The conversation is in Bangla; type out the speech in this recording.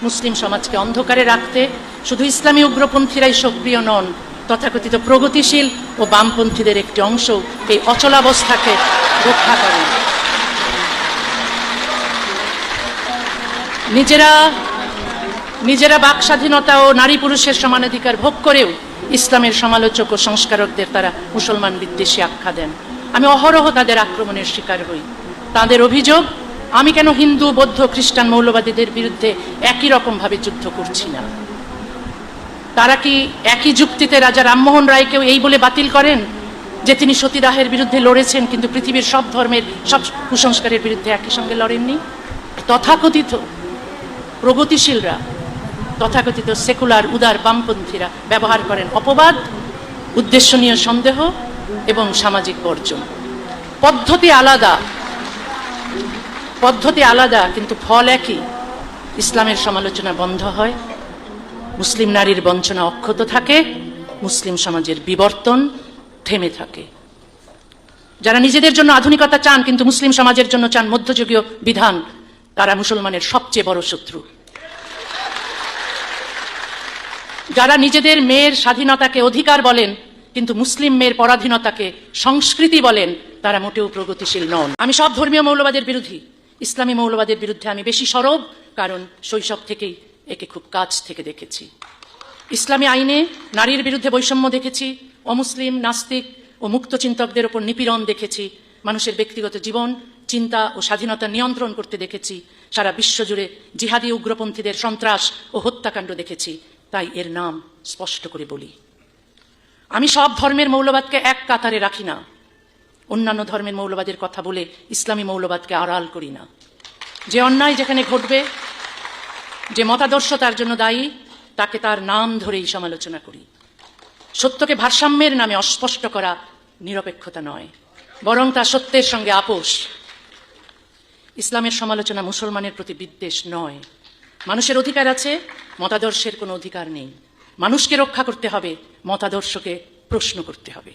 মুসলিম সমাজকে অন্ধকারে রাখতে শুধু ইসলামী উগ্রপন্থীরাই সক্রিয় নন, তথাকথিত প্রগতিশীল ও বামপন্থীদের একটি অংশ এই অচলাবস্থাকে রক্ষা করেন। নিজেরা বাক স্বাধীনতা ও নারী পুরুষের সমানাধিকার ভোগ করেও ইসলামের সমালোচক ও সংস্কারকদের তারা মুসলমান বিদ্বেষী আখ্যা দেন। আমি অহরহ তাদের আক্রমণের শিকার হই। তাদের অভিযোগ, আমি কেন হিন্দু, বৌদ্ধ, খ্রিস্টান মৌলবাদীদের বিরুদ্ধে একই রকমভাবে যুদ্ধ করছি না। তারা কি একই যুক্তিতে রাজা রামমোহন রায়কেও এই বলে বাতিল করেন যে তিনি সতীদাহের বিরুদ্ধে লড়েছেন, কিন্তু পৃথিবীর সব ধর্মের সব কুসংস্কারের বিরুদ্ধে একই সঙ্গে লড়েননি? তথাকথিত প্রগতিশীলরা, তথাকথিত সেকুলার উদার বামপন্থীরা ব্যবহার করেন অপবাদ, উদ্দেশ্যনীয় সন্দেহ এবং সামাজিক বর্জন। পদ্ধতি আলাদা কিন্তু ফল একই। ইসলামের সমালোচনা বন্ধ হয়, মুসলিম নারীর বঞ্চনা অক্ষত থাকে, মুসলিম সমাজের বিবর্তন থেমে থাকে। যারা নিজেদের জন্য আধুনিকতা চান কিন্তু মুসলিম সমাজের জন্য চান মধ্যযুগীয় বিধান, তারা মুসলমানের সবচেয়ে বড় শত্রু। যারা নিজেদের মেয়ের স্বাধীনতাকে অধিকার বলেন কিন্তু মুসলিম মেয়ের পরাধীনতাকে সংস্কৃতি বলেন, তারা মোটেও প্রগতিশীল নন। আমি সব ধর্মীয় মৌলবাদের বিরোধী। ইসলামী মৌলবাদের বিরুদ্ধে আমি বেশি সরব, কারণ শৈশব থেকেই একে খুব কাছ থেকে দেখেছি। ইসলামী আইনে নারীর বিরুদ্ধে বৈষম্য দেখেছি, অমুসলিম, নাস্তিক ও মুক্ত চিন্তকদের ওপর নিপীড়ন দেখেছি, মানুষের ব্যক্তিগত জীবন, চিন্তা ও স্বাধীনতা নিয়ন্ত্রণ করতে দেখেছি, সারা বিশ্বজুড়ে জিহাদি উগ্রপন্থীদের সন্ত্রাস ও হত্যাকাণ্ড দেখেছি। তাই এর নাম স্পষ্ট করে বলি, আমি সব ধর্মের মৌলবাদকে এক কাতারে রাখি না। অন্যান্য ধর্মের মৌলবাদের কথা বলে ইসলামী মৌলবাদকে আড়াল করি না। যে অন্যায় যেখানে ঘটবে, যে মতাদর্শ তার জন্য দায়ী, তাকে তার নাম ধরেই সমালোচনা করি। সত্যকে ভারসাম্যের নামে অস্পষ্ট করা নিরপেক্ষতা নয়, বরং তা সত্যের সঙ্গে আপোষ। ইসলামের সমালোচনা মুসলমানের প্রতি বিদ্বেষ নয়। মানুষের অধিকার আছে, মতাদর্শের কোনো অধিকার নেই। মানুষকে রক্ষা করতে হবে, মতাদর্শকে প্রশ্ন করতে হবে।